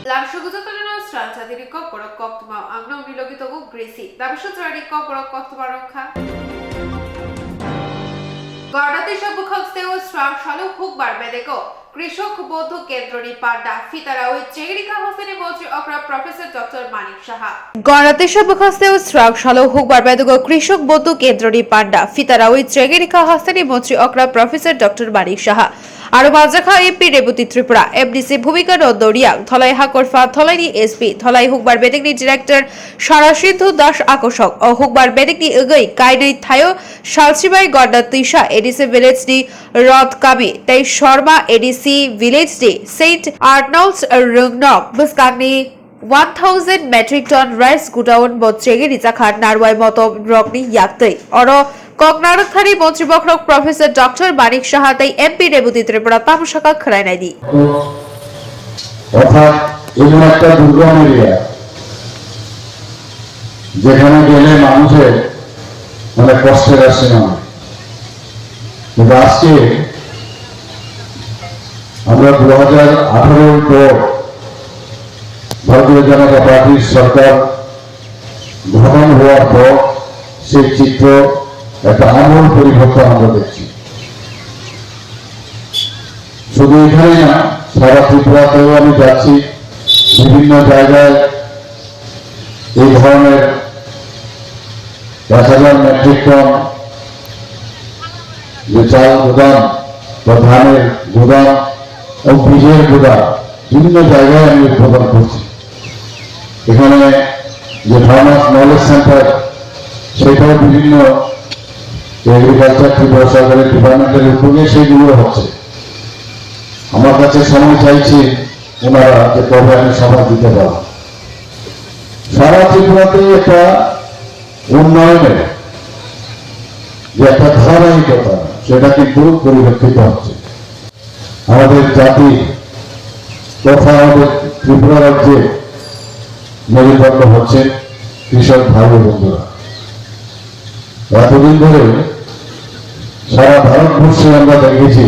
Lanshugutatana Swrangchati Kokborok Koktwma Angno Milogitogo Grisi Dabishutari Kokborok Koktwaronka গড়াতে সবুখস্তেও শ্রাংশালু হুকবার বেদেগো কৃষক বৌদ্ধ কেন্দ্রনি পান্ডা ফিতারাউই চেগরিকা হোসেনে মন্ত্রী অকরা প্রফেসর ডক্টর মানিক সাহা গড়াতে সবুখস্তেও শ্রাংশালু হুকবার বেদেগো কৃষক বৌদ্ধ কেন্দ্রনি পান্ডা ফিতারাউই চেগরিকা হোসেনে মন্ত্রী অকরা প্রফেসর ডক্টর মানিক সাহা আরো মাজাখা এমপি রেবতী ত্রিপুরা এমডিসি ভূমিকা নন্দরিয়া ধলাই হাকরফা ধলাইনি এসপি ধলাই হুকবার বেদেগনি ডিরেক্টর সারাসিদ্ধু দাস আকর্ষক ও হুকবার বেদেগনি এগৈ কাইনাই থায়ো শালসিবাই গড়া তিশা এডিসি ভিলেজ ডি রদ কাবি তাই শর্মা এডিসি ভিলেজ ডি সেন্ট আর্নল্ডস রংনক বুসকাংনি 1000 metric ton rice gudaun bochege রিচাখার নারওয়াই মত রকনি ইয়াকতৈ অর ককনারখারি মন্ত্রী বক্রক প্রফেসর ডক্টর মানিক সাহা তাই এমপি রেবতী ত্রিপুরা তামশাকা খরাই নাইদি অর্থাৎ এমন একটা দুর্গম এরিয়া যেখানে গেলে মানুষের মানে কষ্টের আসে না। কিন্তু আজকে আমরা 2018 পর ভারতীয় জনতা পার্টির সরকার গঠন হওয়ার পর সেই চিত্র একটা আমূল পরিবর্তন আমরা দেখছি। শুধু এখানে না, সারা ত্রিপুরাতেও আমি যাচ্ছি, বিভিন্ন জায়গায় এই ধরনের 1000 মেট্রিক টন যে চাল গুদাম বা ধানের গুদাম ও বীজের গুদাম বিভিন্ন জায়গায় আমি উদ্বোধন করছি। এখানে যে ফার্মার্স নলেজ সেন্টার সেটাও বিভিন্ন এগ্রিকালচার ত্রিপুরা সরকারের ডিপার্টমেন্টের উদ্যোগে সেইগুলো হচ্ছে। আমার কাছে সময় চাইছি ওনারা যে কবে আমি সভা দিতে পারব। সারা ত্রিপুরাতে একটা উন্নয়নের যে একটা ধারাবাহিকতা সেটা কিন্তু পরিলক্ষিত হচ্ছে। আমাদের জাতি তথা আমাদের ত্রিপুরা রাজ্যে মেরুদণ্ড হচ্ছে কৃষক ভাই বন্ধুরা। এতদিন ধরে সারা ভারতবর্ষে আমরা দেখেছি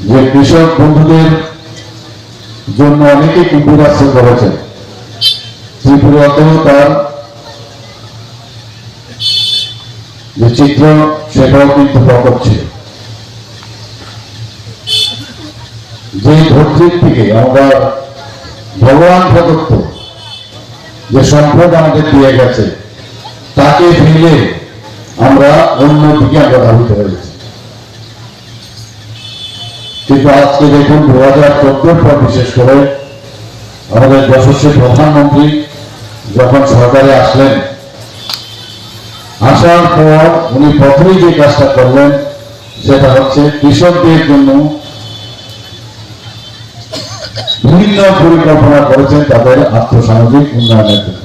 যে কৃষক বন্ধুদের জন্য অনেকে কুকুরাস্ত্র করেছেন। ত্রিপুরাতেও তার যে চিত্র সেটাও কিন্তু প্রকট ছিল। যে ধৈর্যের থেকে আমরা ভগবান প্রদত্ত যে সম্পদ আমাদের দিয়ে গেছে তাকে ফেলে আমরা অন্যদিকে আমরা ধাবিত হয়েছি। কিন্তু আজকে দেখুন 2014 পর বিশেষ করে আমাদের যশস্বী প্রধানমন্ত্রী যখন সরকারে আসলেন, আসার পর উনি প্রথমেই যে কাজটা করলেন সেটা হচ্ছে কৃষকদের জন্য বিভিন্ন পরিকল্পনা করেছেন তাদের আর্থসামাজিক উন্নয়নের জন্য,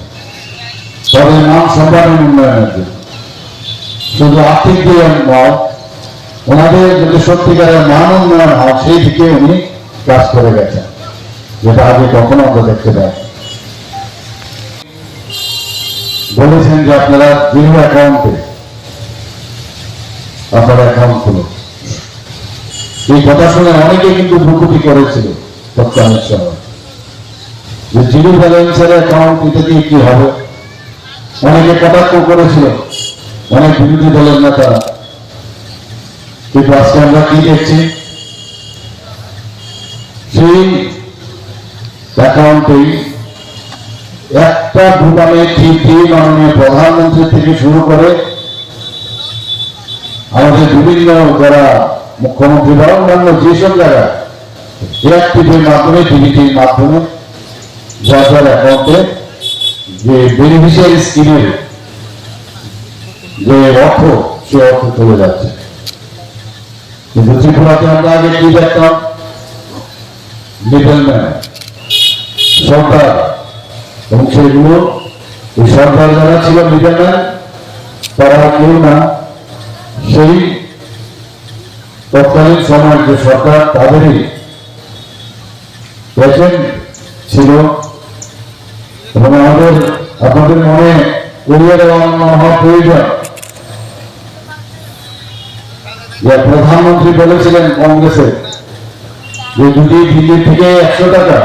তাদের মান সম্মানের উন্নয়নের জন্য। শুধু আর্থিক দিয়ে নয়, ওনাদের যদি সত্যিকারের মান উন্নয়ন হয় সেই দিকে উনি কাজ করে গেছেন, যেটা আগে কখনো আমরা দেখতে পাই। বলেছেন যে আপনারা জিরো অ্যাকাউন্টে আপনারা অ্যাকাউন্ট খুলুন। এই কথা শুনে অনেকে কিন্তু ভ্রুকুটি করেছিল তৎকালীন সময় যে জিরো ব্যালেন্সের অ্যাকাউন্ট এটা দিয়ে কি হবে। অনেকে কটাক্ষ করেছিল, অনেক বিরোধী দলের নেতারা। কিন্তু আজকে আমরা কি দেখছি, সেই অ্যাকাউন্টেই একটা ভুটানে ঠিক মাননীয় প্রধানমন্ত্রী থেকে শুরু করে আমাদের বিভিন্ন যারা মুখ্যমন্ত্রী বা অন্যান্য যেসব জায়গায় টিভির মাধ্যমে টিভিটির মাধ্যমে যার যার অ্যাকাউন্টে যে বেনিফিশিয়ারি স্কিমের যে অর্থ সে অর্থ চলে যাচ্ছে। কিন্তু ত্রিপুরাতে আমরা আগে কি দেখতাম, মিডলম্যান সরকার, এবং সেগুলো এই সরকার যারা ছিল মিডলম্যান তারা কেউ না, সেই তৎকালীন সময় যে সরকার তাদেরই এজেন্ট ছিল। এবং আমাদের আপনাদের মনে করিয়ে দেওয়া হওয়া প্রয়োজন যে প্রধানমন্ত্রী বলেছিলেন কংগ্রেসের যে যদি দিল্লি থেকে 100 টাকা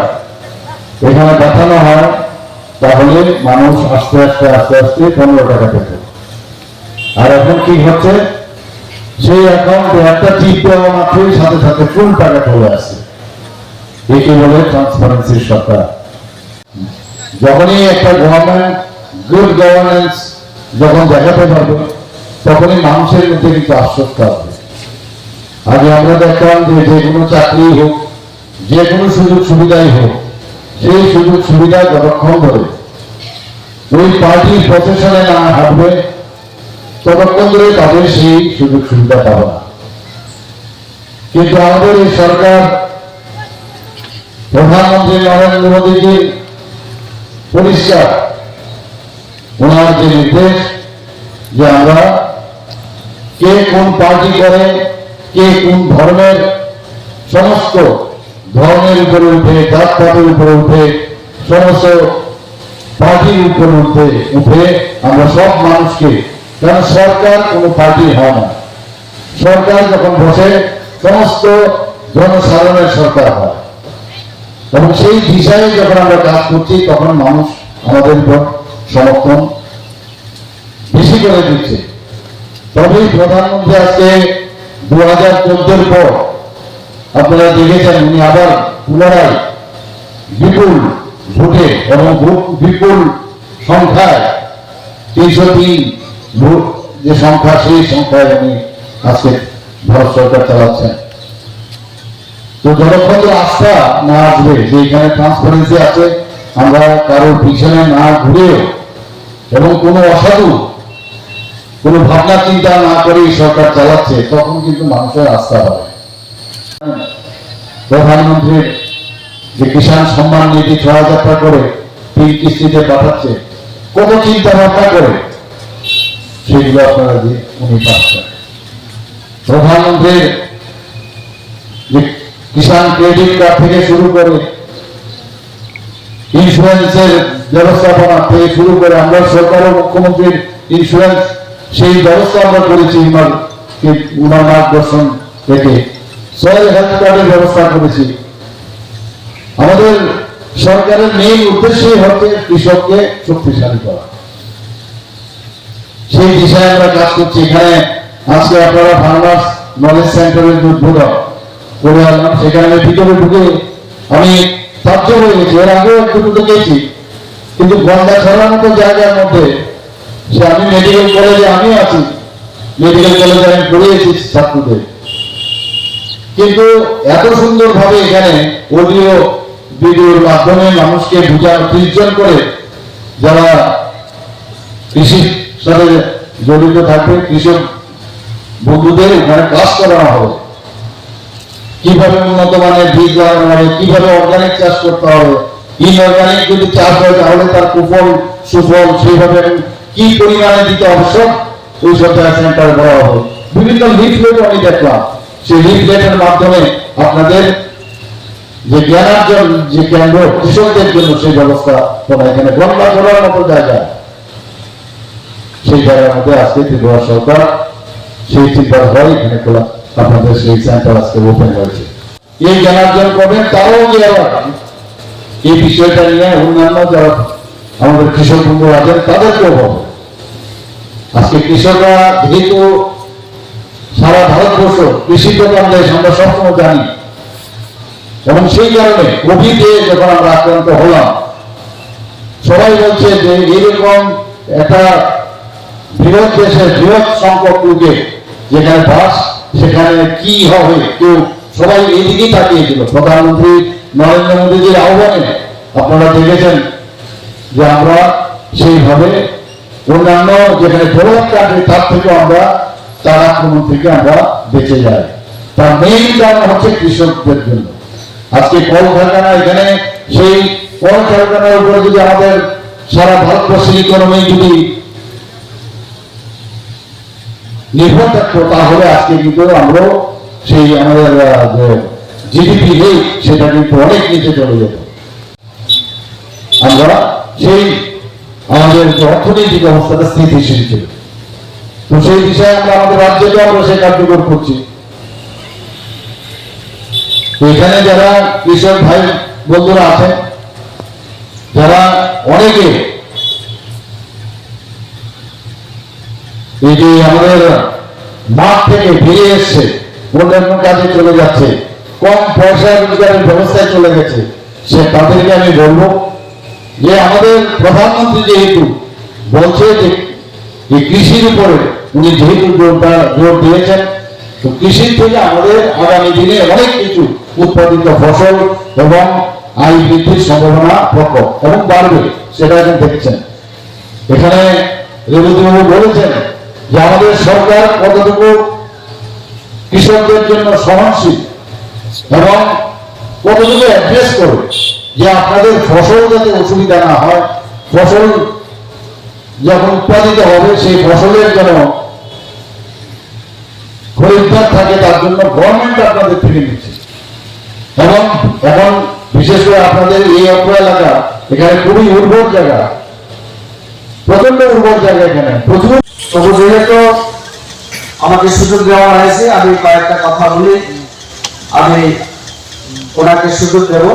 এখানে দেখানো হয়, তাহলে মানুষ আস্তে আস্তে আস্তে আস্তে 15 টাকা পেত। আর এখন কি হচ্ছে, সেই অ্যাকাউন্টে একটা টিপ দেওয়া মাত্রই সাথে সাথে ফুল টাকা চলে আসছে। একে বলে ট্রান্সপারেন্সির সরকার। যখনই একটা গভর্নমেন্ট গুড গভর্নেন্স যখন দেখাতে পারবে, তখনই মানুষের মধ্যে কিন্তু আশ্বস্ত হবে। আগে আমরা দেখতাম যে কোনো চাকরি হোক, যে কোনো সুযোগ সুবিধাই হোক, সেই সুযোগ সুবিধা যতক্ষণ ধরে ওই পার্টির প্রফেশনে না হাঁটবে, ততক্ষণ ধরে তাদের সেই সুযোগ সুবিধা পাবে না। কিন্তু আমাদের এই সরকার, প্রধানমন্ত্রী নরেন্দ্র মোদীজির পরিষ্কার ওনার যে নির্দেশ, যে আমরা কে কোন পার্টি করে, কে কোন ধর্মের, সমস্ত ধর্মের উপরে উঠে, জাতপাতের উপরে উঠে, সমস্ত পার্টির উপরে উঠে আমরা সব মানুষকে, কারণ সরকার কোনো পার্টি হয় না, সরকার যখন বসে সমস্ত জনসাধারণের সরকার হয়। এবং সেই দিশায় যখন আমরা কাজ করছি, তখন মানুষ আমাদের উপর সমর্থন বেশি করে দিচ্ছে। তবেই প্রধানমন্ত্রী আজকে 2014 পর আপনারা দেখেছেন, উনি আবার পুনরায় বিপুল ভোটে এবং বিপুল সংখ্যায় 303 ভোট যে সংখ্যা, সেই সংখ্যায় উনি আজকে ভারত সরকার চালাচ্ছেন। তো যতক্ষণ আস্থা না আসবে যে এখানে ট্রান্সপারেন্সি আছে, আমরা কারোর পিছনে না ঘুরে এবং কোনো অসাধু কোনো ভাবনা চিন্তা না করে সরকার চালাচ্ছে, তখন কিন্তু মানুষের আস্থা হবে। প্রধানমন্ত্রীর যে কিষাণ সম্মান নিধি 6,000 টাকা করে 3 কিস্তিতে পাঠাচ্ছে, কত চিন্তা ভাবনা করে সেগুলো আপনারা দিয়ে উনি পাচ্ছেন। প্রধানমন্ত্রীর যে কিষাণ ক্রেডিট কার্ড থেকে শুরু করে, ইন্স্যুরেন্সের ব্যবস্থাপনা থেকে শুরু করে, আমরা সরকার ও মুখ্যমন্ত্রীর ইন্স্যুরেন্স সেই ব্যবস্থা আমরা করেছি উনার মার্গদর্শন থেকে, সয়েল হেলথ কার্ডের ব্যবস্থা করেছি। আমাদের সরকারের মেইন উদ্দেশ্যই হচ্ছে কৃষককে শক্তিশালী করা। সেই দিশায় আমরা কাজ করছি। এখানে আজকে আপনারা ফার্মার্স নলেজ সেন্টারের যে উদ্বোধন করে আসলাম, সেখানে ভিতরে ঢুকে আমি তাজ্জব হয়ে গেছি। এর আগেও একটু গেছি, কিন্তু গন্ডা ছড়ার মতো জায়গার মধ্যে, সে আমি মেডিকেল কলেজে আমি আছি, মেডিকেল কলেজে আমি পড়িয়েছি ছাত্রদের, কিন্তু এত সুন্দর ভাবে এখানে অডিও ভিডিওর মাধ্যমে মানুষকে বুঝানো, 30 জন করে যারা কৃষির সাথে জড়িত থাকবে, কৃষক বন্ধুদের এখানে ক্লাস করানো হবে, কিভাবে উন্নত মানের বীজ লাগানো হবে, কিভাবে অর্গানিক চাষ করতে হবে, ইনঅর্গানিক যদি চাষ হয় তাহলে তার কুফল সুফল সেইভাবে কি পরিমাণে দিতে হবে, সব ওই সব সেন্টার করা হবে। বিভিন্ন লিফলেট আমি দেখলাম, সেই লিফলেটের মাধ্যমে আপনাদের যে জ্ঞানার্জন যে কেন্দ্র কৃষকদের জন্য, সেই ব্যবস্থা করা এখানে গঙ্গা করার মতো জায়গা, সেই জায়গার মধ্যে আজকে ত্রিপুরা সরকার সেই চিন্তা হয় এখানে খোলা আপনাদের সেই সেন্টার আজকে ওপেন হয়েছে। এই জ্ঞানার্জন করবেন, তারাও যে আবার এই বিষয়টা নিয়ে অন্যান্য যারা আমাদের কৃষক বন্ধু আছেন তাদেরকেও হবে। আজকে কৃষকরা যেহেতু সারা ভারতবর্ষ কৃষি প্রধান দেশ, আমরা সবসময় জানি, এবং সেই কারণে কোভিডে যখন আমরা আক্রান্ত হলাম, সবাই বলছে যে এইরকম একটা বৃহৎ দেশের বৃহৎ সংকট যুগে যেখানে বাস, সেখানে কি হবে, কেউ সবাই এইদিকেই তাকিয়েছিল। প্রধানমন্ত্রী নরেন্দ্র মোদীজির আহ্বানে আপনারা দেখেছেন যে আমরা সেইভাবে অন্যান্য যেখানে প্রভাব কাটে তার থেকে আমরা, তার আক্রমণ থেকে আমরা বেঁচে যাই। তার মেইন কারণ হচ্ছে কৃষকদের জন্য। আজকে কলকারখানা, এখানে সেই কলকারখানার উপরে যদি আমাদের সারা ভারতবর্ষের ইকোনমি যদি নির্ভর থাকতো, তাহলে আজকে কিন্তু আমরা সেই আমাদের যে জিডিপি রেট, সেটা কিন্তু অনেক নিচে চলে যেত। আমরা সেই আমাদের যে অর্থনৈতিক অবস্থাটা স্থিতিশীল ছিল। তো সেই বিষয়ে আমরা আমাদের রাজ্যকে আমরা সে কার্যকর করছি। এখানে যারা কৃষক ভাই বন্ধুরা আছেন, যারা অনেকে এই যে আমাদের মাঠ থেকে ফিরে এসছে, অন্যান্য কাজে চলে যাচ্ছে, কম পয়সা রোজগারের ব্যবস্থায় চলে গেছে, সে তাদেরকে আমি বলবো যে আমাদের প্রধানমন্ত্রী যেহেতু বলছে যে কৃষির উপরে উনি যেহেতু জোর দিয়েছেন, তো কৃষির থেকে আমাদের আগামী দিনে অনেক কিছু উৎপাদিত ফসল এবং আয় বৃদ্ধির সম্ভাবনা প্রকট এবং বাড়বে, সেটা এখন দেখছেন। এখানে রেবতীবাবু বলেছেন যে আমাদের সরকার কতটুকু কৃষকদের জন্য সহনশীল এবং কতটুকু অ্যাড্রেস করবে যে আপনাদের ফসল যাতে অসুবিধা না হয়, ফসল যখন উৎপাদিত হবে সেই ফসলের যেন খরিদ্দার থাকে, তার জন্য গভর্নমেন্ট আপনাদের থেকে নিচ্ছে। এবং এখন বিশেষ করে আপনাদের এই অত্র এলাকা, এখানে খুবই উর্বর জায়গা, প্রচন্ড উর্বর জায়গা, এখানে প্রচুর। তবু যেহেতু আমাকে সুযোগ দেওয়া হয়েছে, আমি কয়েকটা কথা বলি, আমি ওনাকে সুযোগ দেব।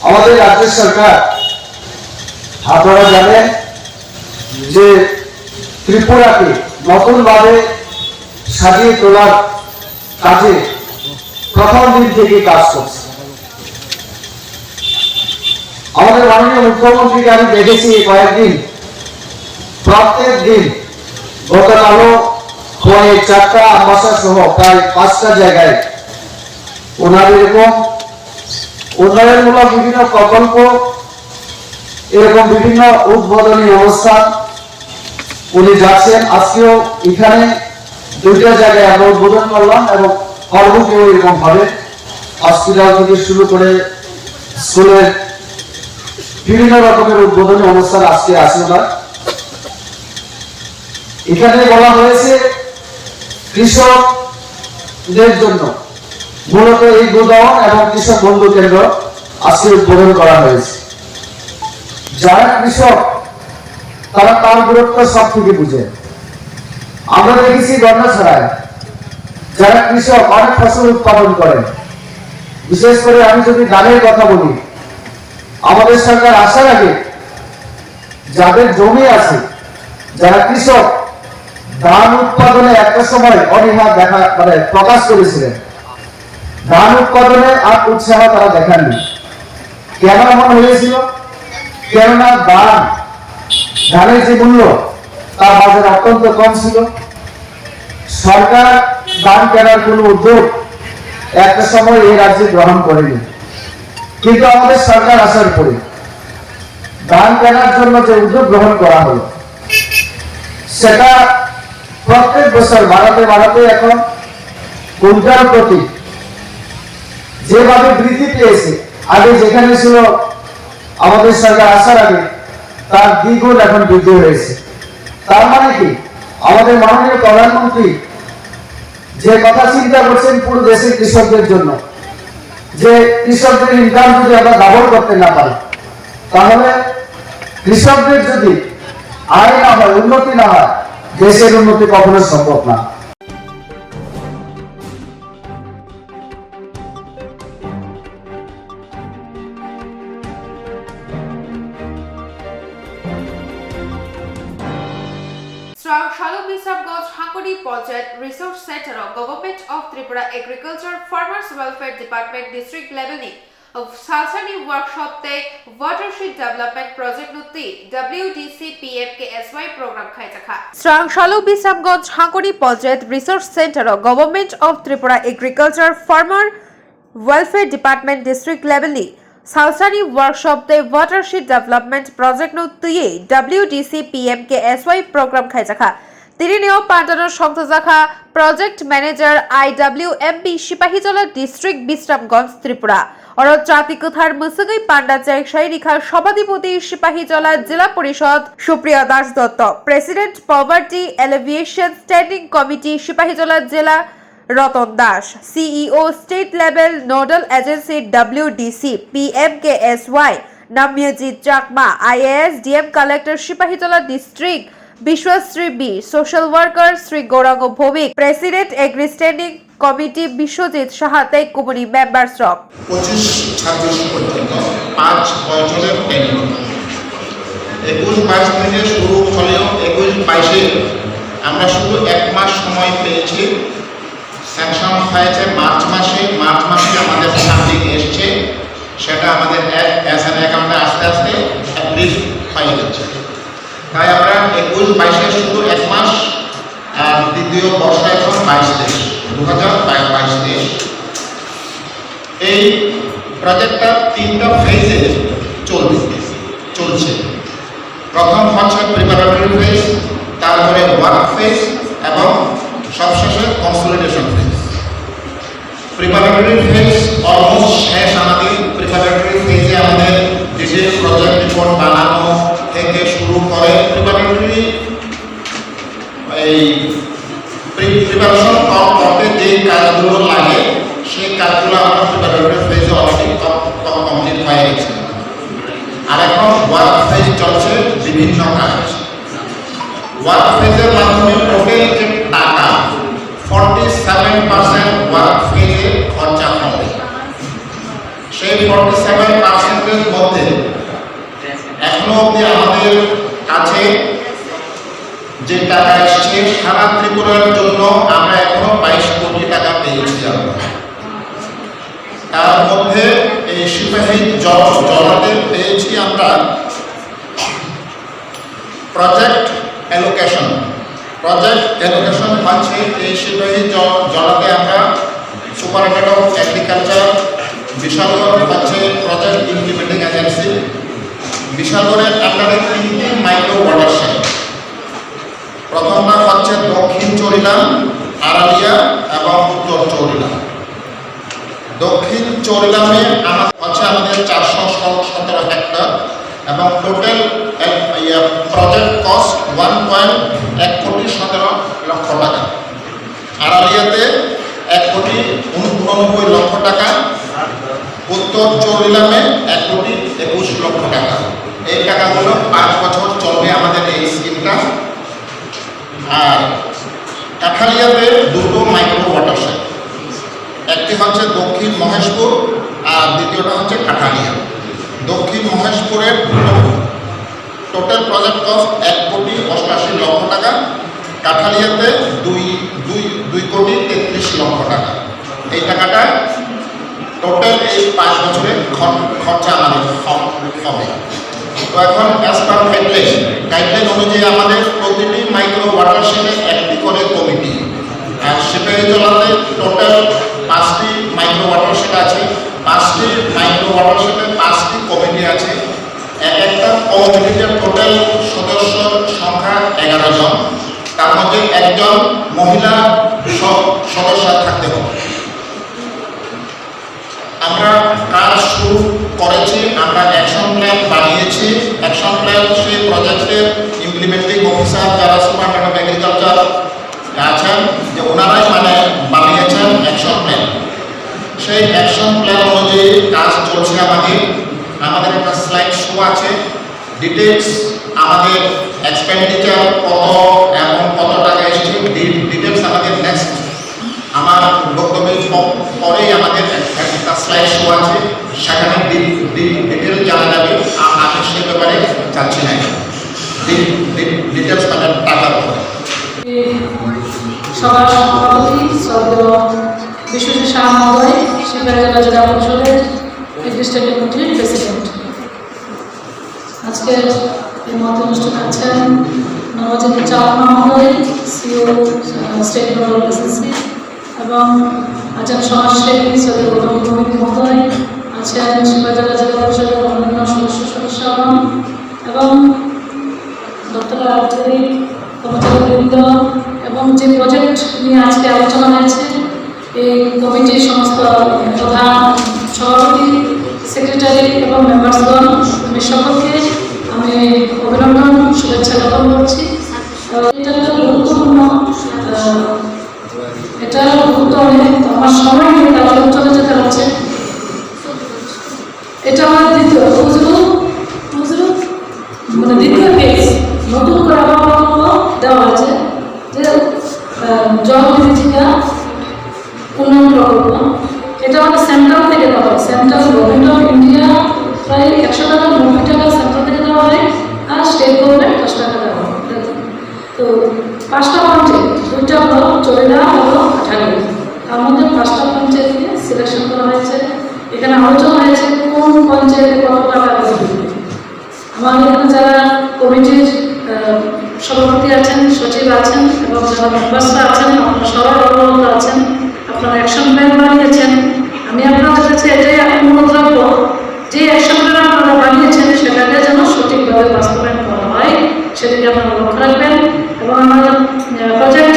আমাদের রাজ্য সরকার, আপনারা জানেন যে ত্রিপুরাকে নতুন ভাবে সাজিয়ে তোলার কাজে প্রথম দিন থেকে কাজ করছে। আমাদের মাননীয় মুখ্যমন্ত্রীকে আমি দেখেছি কয়েকদিন, প্রত্যেক দিন, গতকালও খোয়াই 4টা আমবাসা সহ প্রায় 5টা জায়গায় ওনার এরকম উন্নয়নমূলক বিভিন্ন প্রকল্প, এরকম বিভিন্ন উদ্বোধনী অনুষ্ঠান উনি যাচ্ছেন। আজকেও এখানে 2টা জায়গায় আমরা উদ্বোধন করলাম এবং কর্মকেও এরকম ভাবে হসপিটাল থেকে শুরু করে স্কুলের বিভিন্ন রকমের উদ্বোধনী অনুষ্ঠান আজকে আছে ওনার। এখানে বলা হয়েছে কৃষকদের জন্য মূলত এই গোদাম এবং কৃষক বন্ধু কেন্দ্র আজকে উদ্বোধন করা হয়েছে। যারা কৃষক তারা তার গুরুত্ব সব থেকে বুঝে। আমরা দেখেছি গন্ডাছড়ায় যারা কৃষক অনেক ফসল উৎপাদন করেন, বিশেষ করে আমি যদি ধানের কথা বলি, আমাদের সরকার আসার আগে যাদের জমি আছে, যারা কৃষক, ধান উৎপাদনে একটা সময় অনীহা প্রকাশ করেছিলেন। ধান উৎপাদনে আর উৎসাহ তারা দেখাননি। কেন এমন হয়েছিল? কেননা ধানের যে মূল্য তার বাজারে অত্যন্ত কম ছিল। সরকার ধান কেনার কোন উদ্যোগ একটা সময় এই রাজ্যে গ্রহণ করেনি, কিন্তু আমাদের সরকার আসার পরে ধান কেনার জন্য যে উদ্যোগ গ্রহণ করা হলো, সেটা প্রত্যেক বছর বাড়াতে এখন কুইন্টাল প্রতি যেভাবে বৃদ্ধি পেয়েছে, আগে যেখানে ছিল আমাদের সরকার আসার আগে তার দ্বিগুণ এখন বৃদ্ধি হয়েছে। তার মানে কি, আমাদের মাননীয় প্রধানমন্ত্রী যে কথা চিন্তা করছেন পুরো দেশের কৃষকদের জন্য, যে কৃষকদের ইনকাম যদি আমরা ডাবল করতে না পারি, তাহলে কৃষকদের যদি আয় না হয়, উন্নতি না হয়, দেশের উন্নতি কখনো সম্ভব না। Swrangchati Hankodi Project Resource Center of Government of Tripura Agriculture Farmers Welfare Department District Level of Salsani Workshop Te Watershed Development Project Nutti WDC PMKSY Program Khaitaka Swrangchati Hankodi Project Resource Center of Government of Tripura Agriculture Farmer Welfare Department District Level Salsani Workshop Te Watershed Development Project Nutti WDC PMKSY Program Khaitaka Tirineo Pantano Shongtazakha Project Manager IWMB Shipahitola District Bisramganj Tripura Swrangchati Kuthar Musugai Panda Chekshai Rikha Shabadipoti Shipahitola Jila Porishod Supriya Das Dotto President Poverty Alleviation Standing Committee Shipahitola Jila Ratan Das CEO State Level Nodal Agency WDC PMKSY Namyajit Chakma IAS DM Collector Shipahitola District Bishwasri B Social Worker Sri Gaurang Bhovik President Agri Standing committee Biswajit সাহাতে কুমারী members of 25-26 পর্যন্ত 5 বছরের training 21-22 থেকে শুরু হলেও 21-22 আমরা শুধু 1 মাস সময় পেয়েছি। স্যাংশন হয়েছে মার্চ মাসে আমাদের ফান্ডিং এসছে, সেটা আমাদের এসএন অ্যাকাউন্টে আস্তে আস্তে অ্যাপ্লিভ হয়ে যাচ্ছে। তাই আমরা 21-22 শুধু 1 মাস, আর দ্বিতীয় বর্ষ এখন 2022 এই প্রজেক্টটা 3টা ফেজে চলছে। প্রথম হচ্ছে প্রিপারেটরি ফেজ, তারপরে ওয়ার্ক ফেজ এবং সবশেষে consolidation phase. Preparatory phase almost শেষ আমাদের। প্রিপারেটরি ফেজে আমাদের ডিটেল প্রজেক্ট রিপোর্ট বানানো থেকে শুরু করে প্রিপারেটরি এই প্রিপারেশন করতে যে কাজগুলো লাগে সেই কাজগুলো আমরা প্রিপারেটরি ফেজে অলরেডি কমপ্লিট হয়ে গেছে। আর এখন ওয়ার্ক ফেজ চলছে বিভিন্ন কাজ। ওয়ার্ক ফেজের মাধ্যমে টোটাল যে টাকা 47% ওয়ার্ক ফেজে খরচা হবে। সেই 47%-এর মধ্যে এখনো অবধি আমাদের কাছে যে টাকা এসছে সারা ত্রিপুরার জন্য আমরা এখনো 22 কোটি টাকা পেয়েছি। তার মধ্যে এই সিপাহী জলাতে পেয়েছি আমরা প্রজেক্ট অ্যালোকেশন হচ্ছে এই সিপাহী জলাতে আমরা সুপারিনটেন্ডেন্ট অফ এগ্রিকালচার, বিশালগড় হচ্ছে প্রজেক্ট ইমপ্লিমেন্টিং এজেন্সি। বিশালগড়ের আন্ডারে 3টি মাইক্রো ওয়াটারশেড। প্রথমটা হচ্ছে দক্ষিণ চরিলাম, আড়ালিয়া এবং উত্তর চরিলাম। দক্ষিণ চরিলামে আমাদের 417 হেক্টর এবং টোটাল প্রজেক্ট কস্ট 1.1 কোটি 17 লক্ষ টাকা। আড়ালিয়াতে 1 কোটি 89 লক্ষ টাকা। উত্তর চরিলামে 1 কোটি 21 লক্ষ টাকা। এই টাকাগুলো 5 বছর চলবে আমাদের এই স্কিমটা। আর কাঠালিয়াতে 2টো মাইক্রো ওয়াটারশেড, একটি হচ্ছে দক্ষিণ মহেশপুর আর দ্বিতীয়টা হচ্ছে কাঠালিয়া। দক্ষিণ মহেশপুরের টোটাল প্রজেক্ট কস্ট 1 কোটি 88 লক্ষ টাকা। কাঠালিয়াতে 2 কোটি 33 লক্ষ টাকা। এই টাকাটা টোটাল এই 5 বছরের খরচা আমাদের হবে। তো এখন অ্যাজ পার গাইডলাইন অনুযায়ী আমাদের প্রতিটি মাইক্রো ওয়াটারশেডে 1টি করে কমিটি। আর সিপাহী জলাতে টোটাল 5টি মাইক্রো ওয়াটারশেড আছে। 5টি মাইক্রো ওয়াটারশেডে 5টি কমিটি আছে। একটা কমিটিতে টোটাল সদস্য সংখ্যা 11 জন। তার মধ্যে 1 জন মহিলা সদস্য থাকতে হবে। আমরা কাজ শুরু করেছি, আমরা অ্যাকশন প্ল্যান বানিয়েছি। অ্যাকশন প্ল্যান সেই প্রজেক্টের ইমপ্লিমেন্টিং অফিসার যারা সুপারিনটেন্ডেন্ট অফ এগ্রিকালচার আছেন, যে ওনারাই বানিয়েছেন অ্যাকশন প্ল্যান। সেই অ্যাকশন প্ল্যান অনুযায়ী কাজ চলছে আমাদের একটা স্লাইড শো আছে। ডিটেলস আমাদের এক্সপেন্ডিচার কত এবং কত টাকা এসেছে ডিটেলস আমাদের নেক্সট আমার বক্তব্যের পরেই আমাদের একটা স্লাইড শো আছে, সেখানে ডিটেল জানা যাবে। আমি সে ব্যাপারে যাচ্ছি না, ডিটেলস পাবেন টাকার উপরে। সবার সভাপতি শ্রদ্ধেয় বিশ্বজিৎ সাহা মহোদয়, শিববাড়িয়া জেলা পরিষদের এডমিনিস্ট্রেটিভ কমিটির প্রেসিডেন্ট। আজকের এই মত অনুষ্ঠানে আছেন নবজিৎ চাকমা মহোদয়, CEO state board of SSC, এবং আছেন সমাজসেবী শ্রদ্ধেয় গৌতম মহোদয়, আছেন শিববাড়িয়া জেলা পরিষদের অন্যান্য সদস্যগণ এবং দপ্তরের আধিকারিক কর্মচারীবৃন্দ এবং যে প্রজেক্ট নিয়ে আজকে আলোচনা হয়েছে এই কমিটির সমস্ত প্রধান সভাপতি, সেক্রেটারি এবং মেম্বার্সগণ, আমি সকলকে আমি অভিনন্দন শুভেচ্ছা জ্ঞাপন করছি। এটা একটা গুরুত্বপূর্ণ, এটা গুরুত্ব অনেক। আমার সময় নিয়ে তাহলে চলে যেতে হচ্ছে। এটা আমার দ্বিতীয় মানে দ্বিতীয় পেজ নতুন করে আবার দেওয়া হয়েছে যে জল বিভীষিকা এটা আমাদের সেন্ট্রাল থেকে দেওয়া হয়, সেন্ট্রাল গভর্নমেন্ট অফ ইন্ডিয়া প্রায় 100 টাকা 90 টাকা সেন্ট্রাল থেকে দেওয়া হয়, আর স্টেট গভর্নমেন্ট 10 টাকা দেওয়া হয়। তো 5টা পঞ্চায়েত, 2টা ব্লক, চৈলা এবং আঠালি, তার মধ্যে 5টা পঞ্চায়েতকে সিলেকশন করা হয়েছে। এখানে আলোচনা হয়েছে কোন পঞ্চায়েতে কত টাকা দেবে। আমাদের এখানে যারা কমিটির সভাপতি আছেন, সচিব আছেন এবং যারা মেম্বার্সরা আছেন, আপনারা সবাই অবগত আছেন, আপনারা অ্যাকশন প্ল্যান বানিয়েছেন। আমি আপনাদের কাছে এটাই অনুরোধ রাখবো যে অ্যাকশন প্ল্যান আপনারা বানিয়েছেন সেটাকে যেন সঠিকভাবে বাস্তবায়ন করা হয়, সেদিকে আপনারা লক্ষ্য রাখবেন। এবং আমাদের প্রজেক্ট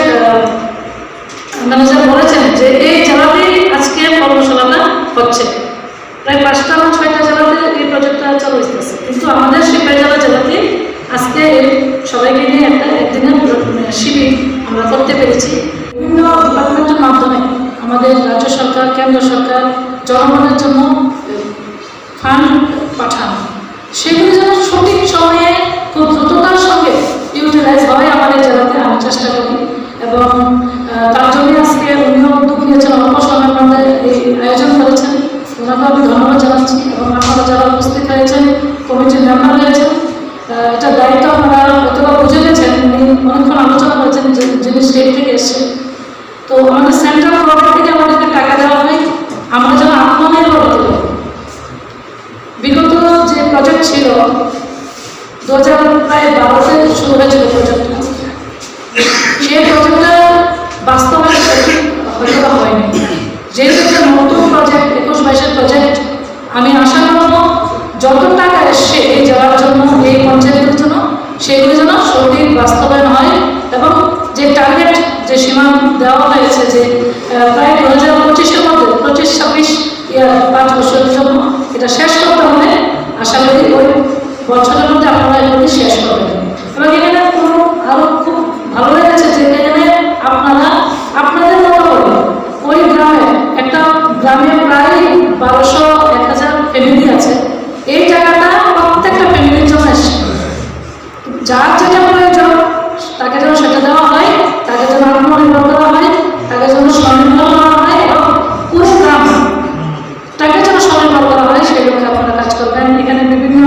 ম্যানেজার বলেছেন যে এই জেলাতেই আজকে কর্মশালাটা হচ্ছে, প্রায় 5টা বা 6টা জেলাতে এই প্রজেক্টটা চালু হচ্ছে, কিন্তু আমাদের সিপাহীজলা জেলাতে আজকে সবাইকে নিয়ে একদিনের শিবির আমরা করতে পেরেছি। বিভিন্ন ডিপার্টমেন্টের মাধ্যমে আমাদের রাজ্য সরকার, কেন্দ্র সরকার জনগণের জন্য ফান্ড পাঠান, সেগুলি যেন সঠিক সময়ে খুব দ্রুততার সঙ্গে ইউটিলাইজ হয় আমাদের জেলাতে, আমি চেষ্টা করি। এবং তার জন্য আজকে উনিও উদ্যোগ নিয়েছেন, অল্প সময়ের মধ্যে এই আয়োজন করেছেন, ওনাকে আমি ধন্যবাদ জানাচ্ছি। এবং আপনারা যারা উপস্থিত হয়েছেন, কমিটির মেম্বার হয়েছেন, এটা দায়িত্ব আপনারা হয়তো বুঝে গেছেন, উনি অনেকক্ষণ আলোচনা করেছেন যিনি স্টেট থেকে এসছেন। তো আমাদের সেন্ট্রাল গভর্নমেন্ট থেকে আমাদেরকে টাকা দেওয়া হয়, আমরা যেন আত্মনির্ভর হতে পারি। বিগত যে প্রজেক্ট ছিল 2012-তে শুরু হয়েছিল প্রজেক্টটা, সেই প্রজেক্টটা বাস্তবায়ন হয়তো হয়নি। যেহেতু একটা নতুন প্রজেক্ট, 21-22-এর প্রজেক্ট, আমি আশা করব যত টাকা এসছে এই যাওয়ার জন্য, এই পঞ্চায়েতের জন্য, সেগুলি যেন সঠিক বাস্তবায়ন হয়। এবং যে টার্গেট, যে সীমা দেওয়া হয়েছে যে প্রায় 2025-এর মধ্যে 25-26 5 বছরের জন্য এটা শেষ করতে হবে, আশা করি ওই বছরের মধ্যে আপনারা এগুলি শেষ করবেন। এবং এখানে আরও খুব ভালো লেগেছে যে এখানে আপনারা আপনাদের মতো করে ওই গ্রামে, একটা গ্রামে প্রায় 1200-1000 ফ্যামিলি আছে, এই টাকাটা প্রত্যেকটা ফ্যামিলির জন্য এসছে। যার যেটা প্রয়োজন তাকে যেন সেটা দেওয়া হয়, তাকে যেন আত্মনির্ভর করা হয়, তাকে যেন স্বনির্ভর করা হয়, এবং পুরো গ্রাম তাকে যেন স্বনির্ভর করা হয়, সেই লক্ষ্যে আপনারা কাজ করবেন। এখানে বিভিন্ন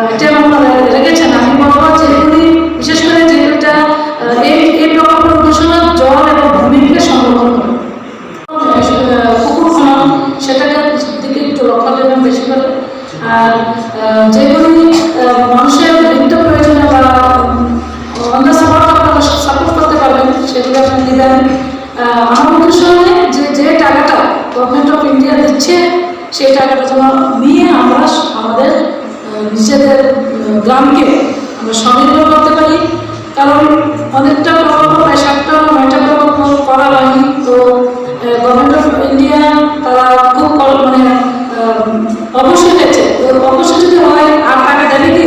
আইটেম আপনারা রেখেছেন। আমি বলবো যে এগুলি বিশেষ করে যেটা এই প্রকল্পের উদ্দেশ্য জল এবং ভূমিকে সংরক্ষণ করে, পুকুর খনন, সেটাকে দিকে একটু লক্ষ্য দেবেন বেশি করে। আর যেগুলি মানুষের নিত্য প্রয়োজনীয় বা অন্য সাপোর্ট করতে পারবেন সেগুলো আপনি দেবেন। আমার উদ্দেশ্য যে টাকাটা গভর্নমেন্ট অফ ইন্ডিয়া দিচ্ছে, সেই টাকাটা যেন নিয়ে আমরা আমাদের নিজেদের গ্রামকে আমরা স্বনির্ভর করতে পারি। কারণ অনেকটা প্রকল্প, প্রায় 7টা-9টা প্রকল্প করা হয়নি। তো গভর্নমেন্ট অফ ইন্ডিয়া তারা খুব অবশ্যই হয়েছে, তো অবশ্যই যদি হয় আর টাকা দেবে কি,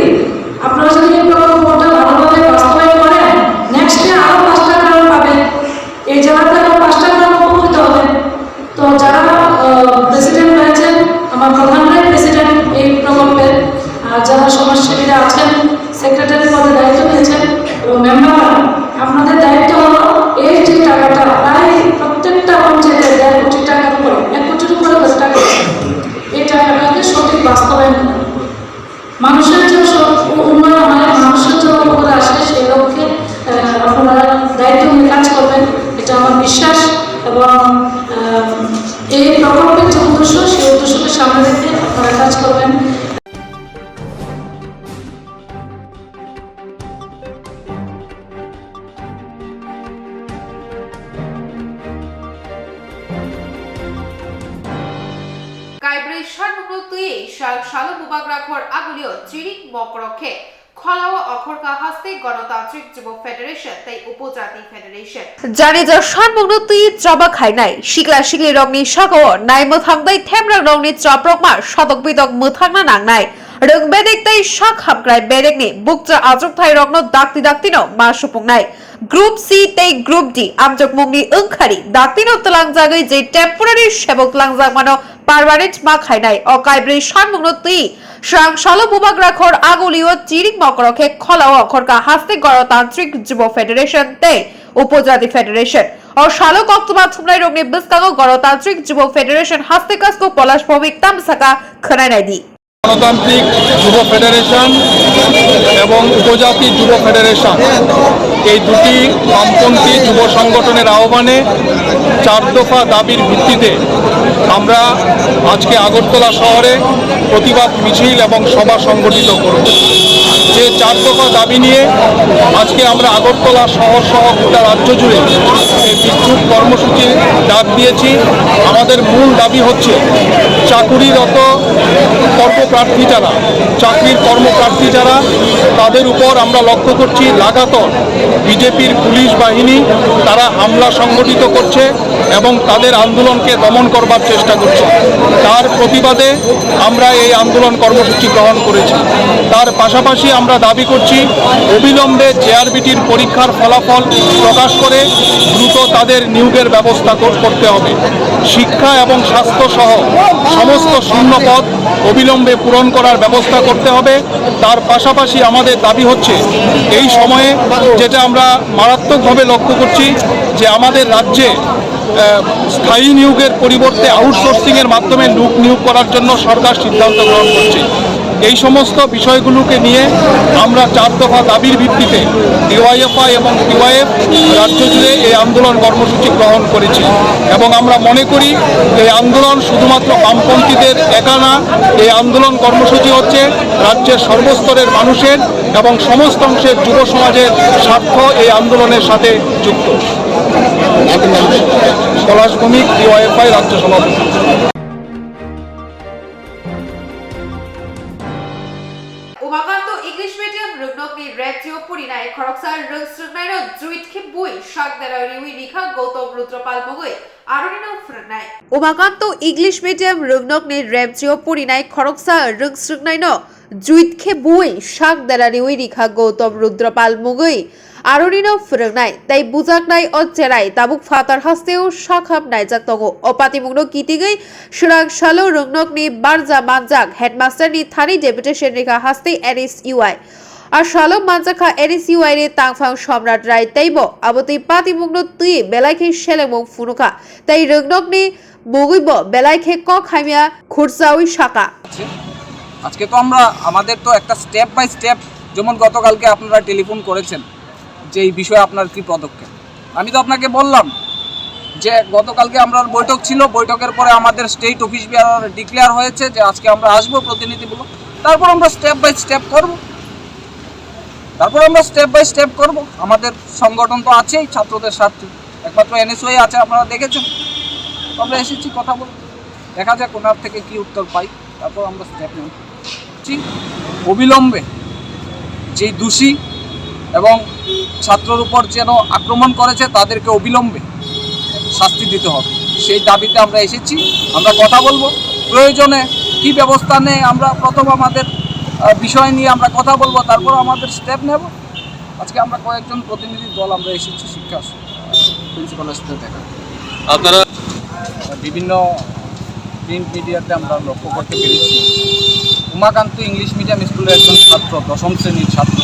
আপনারা যদি এই প্রকল্পটা ভালোভাবে বাস্তবায়ন করেন, নেক্সটে আরও 5টা গ্রাম পাবেন, এই জেলাতে আরও 5টা গ্রাম উপকৃত হবে। তো যারা প্রেসিডেন্ট হয়েছেন, আমার প্রধানরাই প্রেসিডেন্ট এই প্রকল্পের, আর যারা সমাজসেবীরা আছেন, সেক্রেটারি পদে দায়িত্ব নিয়েছেন এবং মেম্বাররা, আপনাদের দায়িত্ব হলো এই যে টাকাটা প্রায় প্রত্যেকটা পঞ্চায়েতের 1.5 কোটি টাকার উপরে, 1 কোটির উপরে টাকা, এই টাকাটাকে সঠিক বাস্তবায়ন করা, মানুষের যে উন্নয়ন হয়, মানুষের যে উপরে আসে, সেই লক্ষ্যে আপনারা দায়িত্ব নিয়ে কাজ করবেন, এটা আমার বিশ্বাস। এবং এই প্রকল্পের যে উদ্দেশ্য, সেই উদ্দেশ্যকে সামনে রেখে আপনারা কাজ করবেন। শাল বুবাগ্রাঘর আগুলিও চিরিক মকরক্ষে খলাওয়া অখরকা হাস্তে গণতান্ত্রিক যুব ফেডারেশন তাই উপজাতি ফেডারেশন জানি যা সানমগ্ন তুই চাবা খাই নাই শিকলা শিকলি রংনি সাগর নাই মোথাংদাই থেমরা রংনি চাপ্রকমা শতক বিদক মোথাংনা নাংনাই রং বেদেক তাই শাক হামক্রাই বেদেকনি বুকজা আজক থাই রংনো দাক্তি দাক্তিনো মা সুপুংনাই গ্রুপ সি তাই গ্রুপ ডি আমজক মুংনি ওংখারি দাক্তিনো তলাং জাগৈ যে টেম্পোরারি সেবক লাংজাক মানো পারমানেন্ট মা খাইনাই অকাইব্রি সানমুংনতি স্বয়ংশালো বুবাগ্রাখর আগুলিও চিরিক মকরখে খলাও অখরকা হাস্তে গণতান্ত্রিক যুব ফেডারেশন তে উপজাতি ফেডারেশন ও শালো কোক্তমা থুমলাই রংনি বিস্কাগো গণতান্ত্রিক যুব ফেডারেশন হাস্তে কাসকো পলাশ ভৌমিক তামসাকা খনাইনাইদি গণতান্ত্রিক যুব ফেডারেশন এবং উপজাতি যুব ফেডারেশন এই দুটি বামপন্থী যুব সংগঠনের আহ্বানে 4 দফা দাবির ভিত্তিতে আমরা আজকে আগরতলা শহরে প্রতিবাদ মিছিল এবং সভা সংগঠিত করব। যে 4 দফা দাবি নিয়ে আজকে আমরা আগরতলা শহর সহ গোটা রাজ্য জুড়ে এই বিক্ষোভ কর্মসূচির ডাক দিয়েছি। আমাদের মূল দাবি হচ্ছে চাকুরিরত কর্মপ্রার্থী যারা, চাকরির কর্মপ্রার্থী যারা, তাদের উপর আমরা লক্ষ্য করছি লাগাতার বিজেপির পুলিশ বাহিনী তারা হামলা সংগঠিত করছে এবং তাদের আন্দোলনকে দমন করবার চেষ্টা করছে। তার প্রতিবাদে আমরা এই আন্দোলন কর্মসূচি গ্রহণ করেছি। তার পাশাপাশি আমরা দাবি করছি অবিলম্বে জেআরবিটির পরীক্ষার ফলাফল প্রকাশ করে দ্রুত তাদের নিয়োগের ব্যবস্থা করতে হবে। শিক্ষা এবং স্বাস্থ্য সহ সমস্ত শূন্য পদ অবিলম্বে পূরণ করার ব্যবস্থা করতে হবে। তার পাশাপাশি আমাদের দাবি হচ্ছে এই সময়ে যেটা আমরা মারাত্মকভাবে লক্ষ্য করছি যে আমাদের রাজ্যে স্থায়ী নিয়োগের পরিবর্তে আউটসোর্সিংয়ের মাধ্যমে লোক নিয়োগ করার জন্য সরকার সিদ্ধান্ত গ্রহণ করছে। এই সমস্ত বিষয়গুলোকে নিয়ে আমরা 4 দফা দাবির ভিত্তিতে ডিওয়াইএফআই এবং টিওয়াইএফ রাজ্য জুড়ে এই আন্দোলন কর্মসূচি গ্রহণ করেছি এবং আমরা মনে করি এই আন্দোলন শুধুমাত্র বামপন্থীদের একা না, এই আন্দোলন কর্মসূচি হচ্ছে রাজ্যের সর্বস্তরের মানুষের এবং সমস্ত অংশের যুব সমাজের স্বার্থ এই আন্দোলনের সাথে যুক্ত। পলাশ ভৌমিক, ডিওয়াইএফআই রাজ্য সভাপতি। উমাকান্ত ইংলিশ মিডিয়াম রুগনকনি রেডিও পুরিনাই খরকসার রুগস্রুগনাইনো জুইটকে বুই শাকদারা রিউই রিখা গৌতম রুদ্রপাল মগুই আরোনিনো ফ্রনাই উমাকান্ত ইংলিশ মিডিয়াম রুগনকনি রেডিও পুরিনাই খরকসা রুগস্রুগনাইনো জুইটকে বুই শাকদারা রিউই রিখা গৌতম রুদ্রপাল মগুই আরোনিনো ফ্রনাই তাই বুজাকনাই অচেরাই তাবুক ফাতার হাস্তেও শাখাব নাইজাক তগো অপাতিমুগ্ন কিতিগৈ স্বরাংশালো রুগনকনি বারজা মানজাক হেডমাস্টারনি থানি ডেপুটেশন রেখা হাস্তে এনএস ইউআই আর শালম মানজাখা এনএস ইউআই রে তাংফাং সম্রাট রায় তাইব আবতই পাতিমুগ্ন তুই বেলাইখে সেলেমং ফুনুকা তাই রুগনকনি মগুইব বেলাইখে ক খাইমিয়া খুরসাউই শাকা। আজকে তো আমরা আমাদের তো একটা স্টেপ বাই স্টেপ, যেমন গতকালকে আপনারা টেলিফোন করেছেন যে এই বিষয়ে আপনার কি পদক্ষেপ। আমি তো আপনাকে বললাম যে গতকালকে আমরা বৈঠক ছিল, বৈঠকের পরে আমাদের স্টেট অফিস ডিক্লেয়ার হয়েছে যে আজকে আমরা আসবো প্রতিনিধিগুলো, তারপর আমরা স্টেপ বাই স্টেপ করব। আমাদের সংগঠন তো আছেই ছাত্রদের স্বার্থে, একমাত্র এনএসওই আছে, আপনারা দেখেছেন। আমরা এসেছি কথা বলতে, দেখা যাক ওনার থেকে কি উত্তর পাই, তারপর আমরা স্টেপ নেব। অবিলম্বে যেই দোষী এবং ছাত্রের উপর যেন আক্রমণ করেছে তাদেরকে অবিলম্বে শাস্তি দিতে হবে, সেই দাবিতে আমরা এসেছি। আমরা কথা বলবো, প্রয়োজনে কি ব্যবস্থা নেই আমরা প্রথম আমাদের বিষয় নিয়ে আমরা কথা বলবো, তারপর আমাদের স্টেপ নেব। আজকে আমরা কয়েকজন প্রতিনিধি দল আমরা এসেছি শিক্ষা প্রিন্সিপালের সাথে দেখা। আপনারা বিভিন্ন প্রিন্ট মিডিয়াতে আমরা লক্ষ্য করতে পেরেছি উমাকান্ত ইংলিশ মিডিয়াম স্কুলের একজন ছাত্র, 10ম শ্রেণীর ছাত্র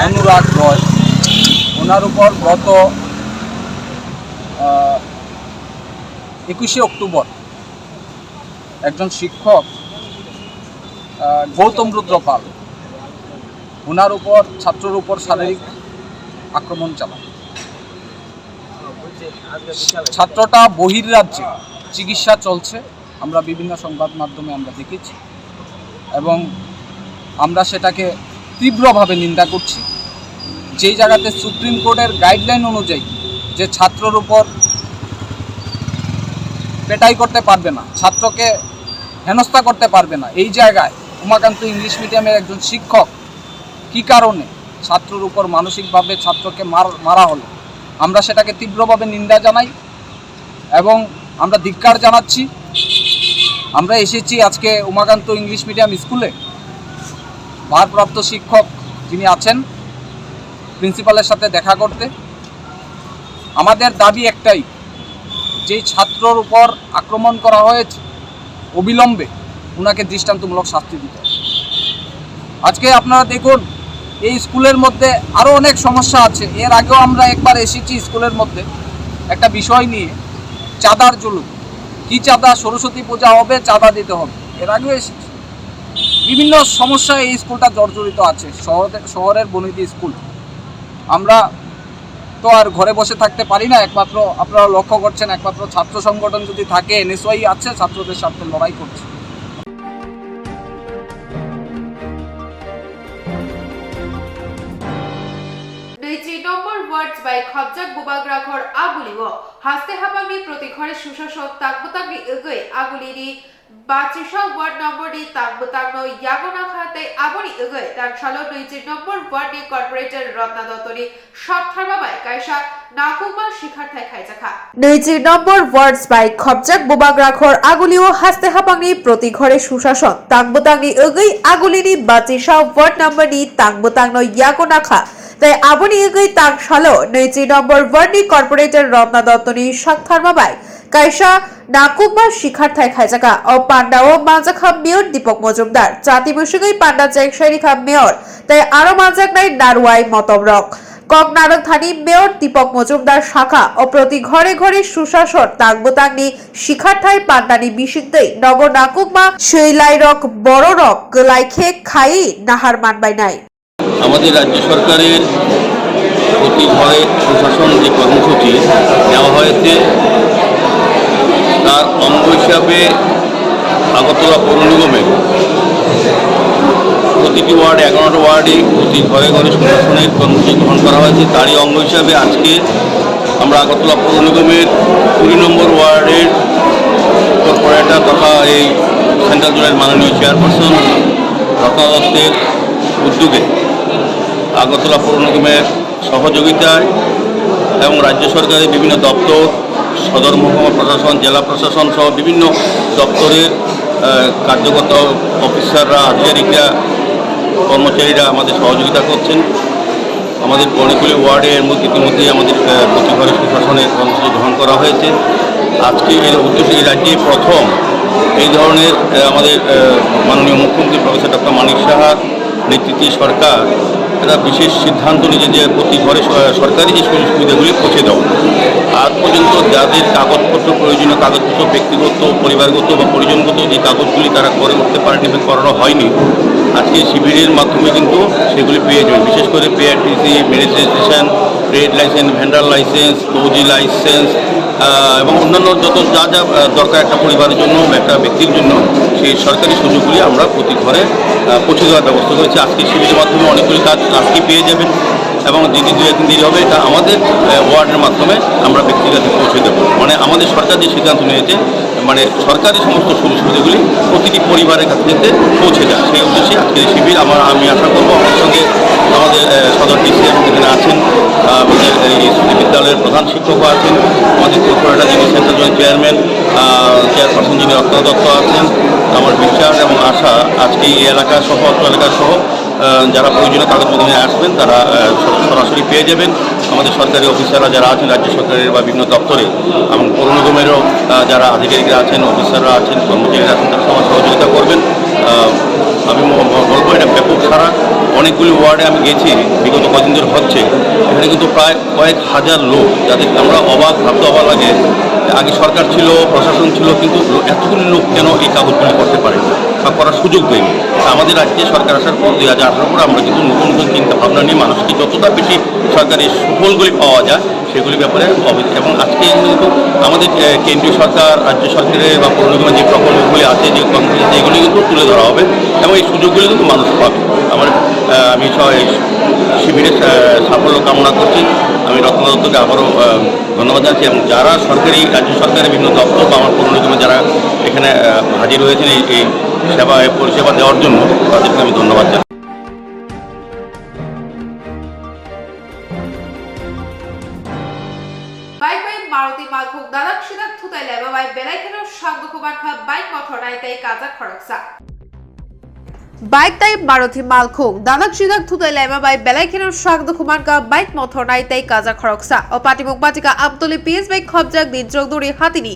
অনুরাগ রয়, ওনার উপর গত 21শে অক্টোবর একজন শিক্ষক গৌতম রুদ্রপাল ওনার উপর ছাত্রের উপর শারীরিক আক্রমণ চালান। ছাত্রটা বহির্রাজ্যে চিকিৎসা চলছে, আমরা বিভিন্ন সংবাদ মাধ্যমে আমরা দেখেছি এবং আমরা সেটাকে তীব্রভাবে নিন্দা করছি। যেই জায়গাতে সুপ্রিম কোর্টের গাইডলাইন অনুযায়ী যে ছাত্রের উপর পেটাই করতে পারবে না, ছাত্রকে হেনস্থা করতে পারবে না, এই জায়গায় উমাকান্ত ইংলিশ মিডিয়ামের একজন শিক্ষক কি কারণে ছাত্রের উপর মানসিকভাবে ছাত্রকে মারা হলো, আমরা সেটাকে তীব্রভাবে নিন্দা জানাই এবং আমরা ধিক্কার জানাচ্ছি। আমরা এসেছি আজকে উমাকান্ত ইংলিশ মিডিয়াম স্কুলে ভারপ্রাপ্ত শিক্ষক যিনি আছেন প্রিন্সিপালের সাথে দেখা করতে। আমাদের দাবি একটাই, যেই ছাত্রর উপর আক্রমণ করা হয়েছে অবিলম্বে ওনাকে দৃষ্টান্তমূলক শাস্তি দিতে হবে। আজকে আপনারা দেখুন এই স্কুলের মধ্যে আরও অনেক সমস্যা আছে। এর আগেও আমরা একবার এসেছি স্কুলের মধ্যে একটা বিষয় নিয়ে, চাঁদার জুলুম। কী চাঁদা? সরস্বতী পূজা হবে, চাঁদা দিতে হবে। এর আগেও এসেছি। বিভিন্ন সমস্যায় এই স্কুলটা জর্জরিত আছে, শহরের বনিদি স্কুল। আমরা তো আর ঘরে বসে থাকতে পারি না। একমাত্র আপনারা লক্ষ্য করছেন, একমাত্র ছাত্র সংগঠন যদি থাকে, এনএসওয়াই আছে, ছাত্রদের স্বার্থে লড়াই করছে। নম্বর ওয়ার্ডস বাই খবজাক বুবাগ্রাঘর আগুলিব হাসতে হাবাংনি প্রতি ঘরে সুশাসন তাকবতাংনি এগৈ আগুলিনি বাচিসা ওয়ার্ড নম্বরনি তাকবতাংনো ইয়াগনা খাতে আবনি এগৈ তাকসালো ২ নম্বর ওয়ার্ডনি কর্পোরেটর রত্না দত্তনি সবথারবাবাই কাইসা নাকুমা শিখারথাই খাইজাখা ২ নম্বর ওয়ার্ডস বাই খবজাক বুবাগ্রাঘর আগুলিও হাসতে হাবাংনি প্রতি ঘরে সুশাসন তাকবতাংনি এগৈ আগুলিনি বাচিসা ওয়ার্ড নম্বরনি তাকবতাংনো ইয়াগনা খা তাই আবনি এগৈ তাক সালো ২ নম্বর ওয়ার্ডনি কর্পোরেটর রত্না দত্তনি সাক্ষারবাবাই কাইসা নাকুমা শিখারথাই খাইজাকা ও পান্ডা ও মাজাখা মেয়র দীপক মজুমদার চাতি বসুগৈ পান্ডা চেকশারিখা মেয়র তাই আরো মাজাক নাই নারওয়াই মতবরক কক নারকথানি মেয়র দীপক মজুমদার শাখা ও প্রতি ঘরে ঘরে সুশাসন তাকবতাংনি শিখারথাই পান্ডানি বিশিদ্দৈ নগর নাকুমা শৈলাইরক বড় রক গলাইখে খাই নাহার মানবাই নাই। আমাদের রাজ্য সরকারের প্রতি ঘরে প্রশাসন যে কর্মসূচি নেওয়া হয়েছে তার অঙ্গ হিসাবে আগরতলা পৌর নিগমে প্রতিটি ওয়ার্ডে 11টা ওয়ার্ডে প্রতি ঘরে ঘরে প্রশাসনের কর্মসূচি গ্রহণ করা হয়েছে। তারই অঙ্গ হিসাবে আজকে আমরা আগরতলা পৌর নিগমের 20 নম্বর ওয়ার্ডের কর্পোরেটর তথা এই সেন্ট্রাল জোনের মাননীয় চেয়ারপারসন রত্না দত্তের উদ্যোগে আগরতলা পৌর নিগমের সহযোগিতায় এবং রাজ্য সরকারের বিভিন্ন দপ্তর, সদর মহকুমা প্রশাসন, জেলা প্রশাসন সহ বিভিন্ন দপ্তরের কার্যগত অফিসাররা, আধিকারিকরা, কর্মচারীরা আমাদের সহযোগিতা করছেন। আমাদের অনেকগুলি ওয়ার্ডে এর মধ্যে ইতিমধ্যেই আমাদের প্রতি ঘরে সুশাসনের কর্মসূচি গ্রহণ করা হয়েছে। আজকে এর উদ্দেশ্যে এই রাজ্যে প্রথম এই ধরনের আমাদের মাননীয় মুখ্যমন্ত্রী প্রফেসর ডক্টর মানিক সাহার নেতৃত্বে সরকার একটা বিশেষ সিদ্ধান্ত নিয়েছে যে প্রতি ঘরে সরকারি যে সুযোগ সুবিধাগুলি পৌঁছে দেওয়া। আজ পর্যন্ত যাদের কাগজপত্র প্রয়োজনীয় কাগজপত্র ব্যক্তিগত, পরিবারগত বা পরিজনগত যে কাগজগুলি তারা করে উঠতে পারেনি বা করানো হয়নি, আজকে শিবিরের মাধ্যমে কিন্তু সেগুলি পেয়ে যাবেন। বিশেষ করে PRTC, marriage registration, trade licence, vendor licence, ফৌজি লাইসেন্স এবং অন্যান্য যত যা যা দরকার একটা পরিবারের জন্য, একটা ব্যক্তির জন্য, সেই সরকারি সুযোগগুলি আমরা প্রতি ঘরে পৌঁছে দেওয়ার ব্যবস্থা করেছি। আজকে শিবিরের মাধ্যমে অনেকগুলি কাজ আজকে পেয়ে যাবেন এবং দিদি 2-1 দিন হবে, এটা আমাদের ওয়ার্ডের মাধ্যমে আমরা ব্যক্তিগত পৌঁছে দেবো। মানে আমাদের সরকার যে সিদ্ধান্ত নিয়েছে, মানে সরকারি সমস্ত সুযোগ সুবিধাগুলি প্রতিটি পরিবারের কাছে যেতে পৌঁছে যায়, সেই উদ্দেশ্যে আজকের এই শিবির। আমি আশা করবো আমার সঙ্গে আমাদের সদর ডিসি এখানে আছেন, আমাদের এই বিদ্যালয়ের প্রধান শিক্ষকও আছেন, আমাদের কর্পোরেটর যিনি সেন্ট্রাল জয়েন্ট চেয়ারপারসন যিনি রত্না দত্ত আছেন। আমার বিশ্বাস এবং আশা আজকে এই এলাকা সহ অত্র এলাকা সহ যারা প্রয়োজনীয় কাগজপত্র নিয়ে আসবেন তারা সরাসরি পেয়ে যাবেন। আমাদের সরকারি অফিসাররা যারা আছেন রাজ্য সরকারের বা বিভিন্ন দপ্তরে এবং পৌর নিগমেরও যারা আধিকারিকরা আছেন, অফিসাররা আছেন, কর্মচারীরা আছেন, তারা সবার সহযোগিতা করবেন। আমি বলবো এটা ব্যাপক সারা। অনেকগুলি ওয়ার্ডে আমি গেছি, বিগত কদিন ধরে হচ্ছে, এখানে কিন্তু প্রায় কয়েক হাজার লোক, যাদের আমরা ভাবতে অবাক লাগে। আগে সরকার ছিল, প্রশাসন ছিল, কিন্তু এতগুলি লোক কেন এই কাগজগুলি করতে পারে না বা করার সুযোগ দেয়নি। আমাদের রাজ্যে সরকার আসার পর 2018 পর আমরা কিন্তু নতুন নতুন চিন্তা ভাবনা নিয়ে মানুষকে যতটা বেশি সরকারি সুফলগুলি পাওয়া যায় সেগুলির ব্যাপারে এবং আজকে কিন্তু আমাদের কেন্দ্রীয় সরকার, রাজ্য সরকারের বা পৌর নিগমের যে প্রকল্পগুলি আছে, যে কর্মসূচি আছে, এগুলি কিন্তু তুলে ধরা হবে এবং এই সুযোগগুলি কিন্তু মানুষ পাবে। আমি শিবিরের সাফল্য কামনা করছি। আমি রত্না দত্তকে আবারও ধন্যবাদ জানাচ্ছি এবং যারা সরকারি, রাজ্য সরকারের বিভিন্ন দপ্তর বা আমার পৌর নিগমে যারা এখানে হাজির হয়েছেন এই পরিষেবা দেওয়ার জন্য, তাদেরকে আমি ধন্যবাদ জানাই। মারুতি মালখোক দাদাক সিদাক থুতাই লেবা বাই বেলাইখেনো সাংগকুমার খা বাইক মথর নাইতাই কাজা খরকসা বাইক তাই মারুতি মালখুং দানাক সিদাক থুতাই লাইমা বাই বেলাইখেনৰ সাক দুখুমানকা বাইক মথনাই তাই কাজা খৰকসা ও পাটিমুখ বাটিকা আমতলি পিএস বাইক খবজাক দিনজক দuri হাতিনি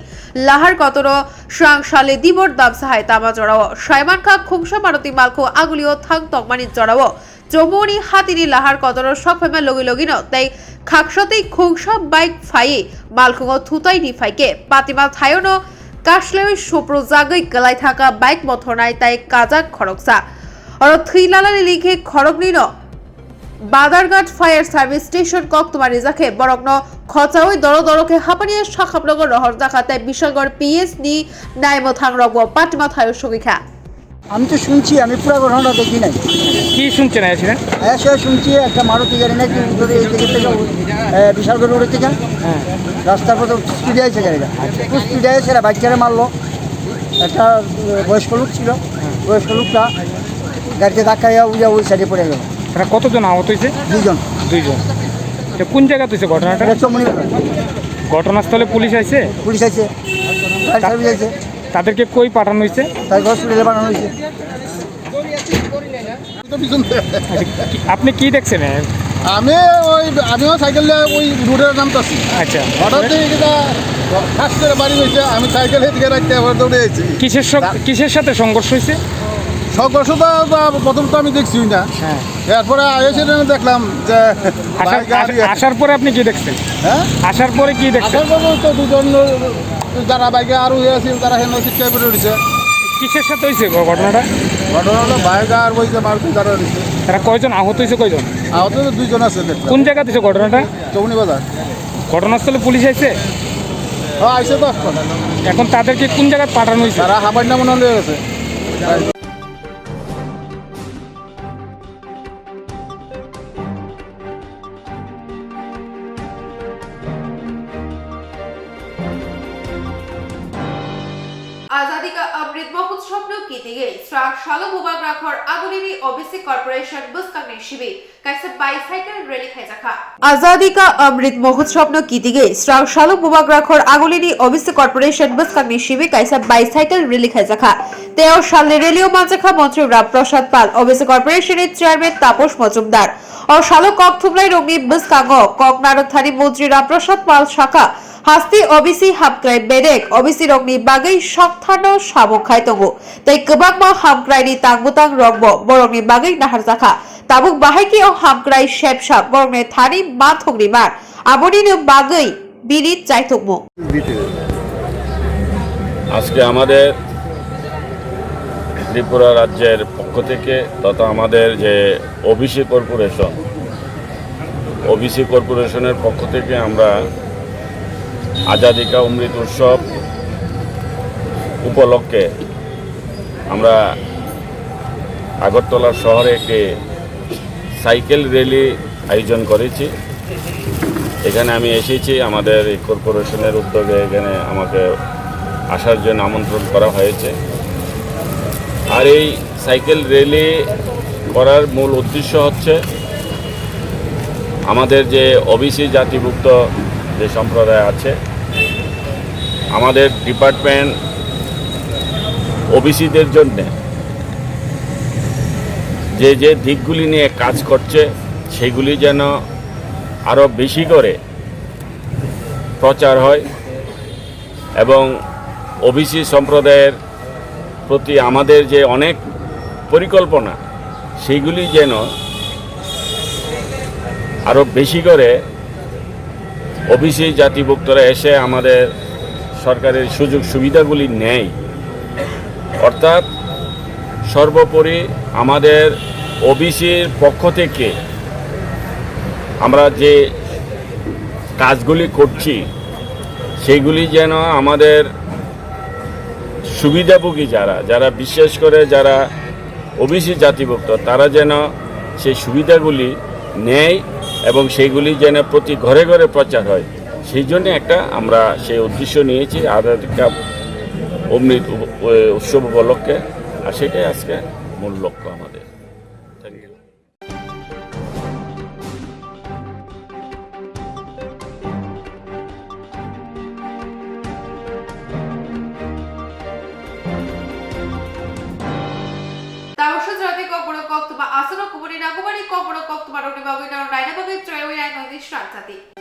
লাহার কতর স্রাংশালে দিবর দাম সাহায় তামা জড়াও সাইমান খা খুংসা মারুতি মালখু আগুলিও থাং তকমানি জড়াও জমুনি হাতিনি লাহার কতর সক ফেমা লগি লগিন তাই খাকসতেই খুংসা বাইক ফাইয়ে মালখুং থুতাই নি ফাইকে পাতিমা থায়নো কাশলেই সুপ্রো জাগৈ গলাই থাকা বাইক মথনাই তাই কাজা খরকসা और थैलालानि लिखे खरगनिन बादारघाट फायर सार्विस स्टेशन कोक्तमा रिजाखे बरकनो खचावै दरदरके हापानिया शाखाबनगर रहर जाखाते विशालगढ़ पिएस नि नाइमो थांगरगो पाटिमा थायो सगिखा আমি তো শুনছি, আমি পুরো ঘটনাটা দেখি নাই। কি শুনছেন? এসে শুনছি একটা মারুতি গাড়ি নাকি উত্তরে এই দিকে থেকে বিশালগড় রোডের থেকে রাস্তার পথে স্পিডে আছে গাড়িটা, খুব স্পিডে আছে, বাচ্চারা মারলো। একটা বয়স্ক লোক ছিল, বয়স্ক লোকটা গাড়িতে ধাক্কা ওই সাইডে পড়ে গেল। এটা কতজন আহত হয়েছে? দুইজন। এটা কোন জায়গাতে হয়েছে ঘটনাটা? ঘটনাস্থলে পুলিশ আছে? পুলিশ আছে, ফায়ার সার্ভিস আছে। তাদেরকে কই পাঠানো হয়েছে? তাদেরকে হসপিটালে পাঠানো হয়েছে। আপনি কি দেখছেন? আমিও সাইকেল ওই রোডের নামতেছি। আচ্ছা, হঠাৎ ফার্স্ট করে বাড়ি হয়েছে, আমি সাইকেল থেকে রাখতে আবার দৌড়ে গেছি। কিসের সাথে সংঘর্ষ হয়েছে? সংঘর্ষ তো প্রথম তো আমি দেখছি না, এরপরে এসে দেখলাম যে আসার পরে আপনি কি দেখছেন? হ্যাঁ, আসার পরে কি দেখছেন? তো দুজন যারা বাইকে আরো আছে তারা হেন শিক্ষা করে উঠেছে। কিসের সাথে হয়েছে ঘটনাটা? ঘটনা হলো বাইক আর বইছে মারুতি যারা উঠেছে। তারা কয়জন আহত হয়েছে? কয়জন আহত? দুইজন আছে। কোন জায়গা দিয়েছে ঘটনাটা? চৌনি বাজার। ঘটনাস্থলে পুলিশ আছে? হ্যাঁ, আইসে তো। এখন তাদেরকে কোন জায়গায় পাঠানো হয়েছে? তারা হাবাই নামন হয়ে গেছে। आजादी का अमृत महोत्सव कीती गई स्राक शालो भूभाग राखर आगुलिनी ओबीसी कॉर्पोरेशन बुस्कांगने शिविर कैसे बाइसाइकिल रैली खाइजाखा आजादी का अमृत महोत्सव कीती गई स्राक शालो भूभाग राखर आगुलिनी ओबीसी कॉर्पोरेशन बुस्कांगने शिविर कैसे बाइसाइकिल रैली खाइजाखा तेओ शाले रैलियो मांजाखा मंत्री रामप्रसाद पाल ओबीसी कॉर्पोरेशन चेयरमैन तापस मजुमदार और शालो कोक्तुमलाई रोगनी बुस्कांगो कोकनारथानी मंत्री रामप्रसाद पाल शाखा हास्ती ओबीसी हामक्राइ बेरेक ओबीसी रंगनी बागै सक्थानो सामु खायतंगो तै गोबांमा हामक्राइनि तांगबुतां रंगबो बरंनि बागै नाहार जाखा ताबुक बाहायकि ओ हामक्राइ शेपसा बरंनि थानि माथंनि मार आबनिनो बागै बिनि चाइतंमो আজকে আমাদের ত্রিপুরা রাজ্যের পক্ষ থেকে তথা আমাদের যে ওবিসি কর্পোরেশনের পক্ষ থেকে আমরা আজাদি কা অমৃত উৎসব উপলক্ষে আমরা আগরতলা শহরে একটি সাইকেল র্যালি আয়োজন করেছি। এখানে আমি এসেছি আমাদের এই কর্পোরেশনের উদ্যোগে, এখানে আমাকে আসার জন্য আমন্ত্রণ করা হয়েছে। আর এই সাইকেল র্যালি করার মূল উদ্দেশ্য হচ্ছে আমাদের যে ওবিসি জাতিভুক্ত যে সম্প্রদায় আছে, আমাদের ডিপার্টমেন্ট ওবিসিদের জন্য যে যে দিকগুলি নিয়ে কাজ করছে সেগুলি যেন আরও বেশি করে প্রচার হয় এবং ওবিসি সম্প্রদায়ের প্রতি আমাদের যে অনেক পরিকল্পনা সেইগুলি যেন আরও বেশি করে ওবিসি জাতিভুক্তরা এসে আমাদের সরকারের সুযোগ সুবিধাগুলি নেয়। অর্থাৎ সর্বোপরি আমাদের ওবিসির পক্ষ থেকে আমরা যে কাজগুলি করছি সেইগুলি যেন আমাদের সুবিধাভোগী যারা বিশেষ করে যারা ওবিসি জাতিভুক্ত তারা যেন সেই সুবিধাগুলি নেয় এবং সেইগুলি যেন প্রতি ঘরে ঘরে প্রচার হয়, সেই জন্য আমরা সেই উদ্দেশ্য নিয়েছি আজাদি কা অমৃত উৎসব উপলক্ষে। আর সেটাই আজকে মূল লক্ষ্য আমাদের। Thank you. তাওশাদ Kokborok Koktwma Swrangchati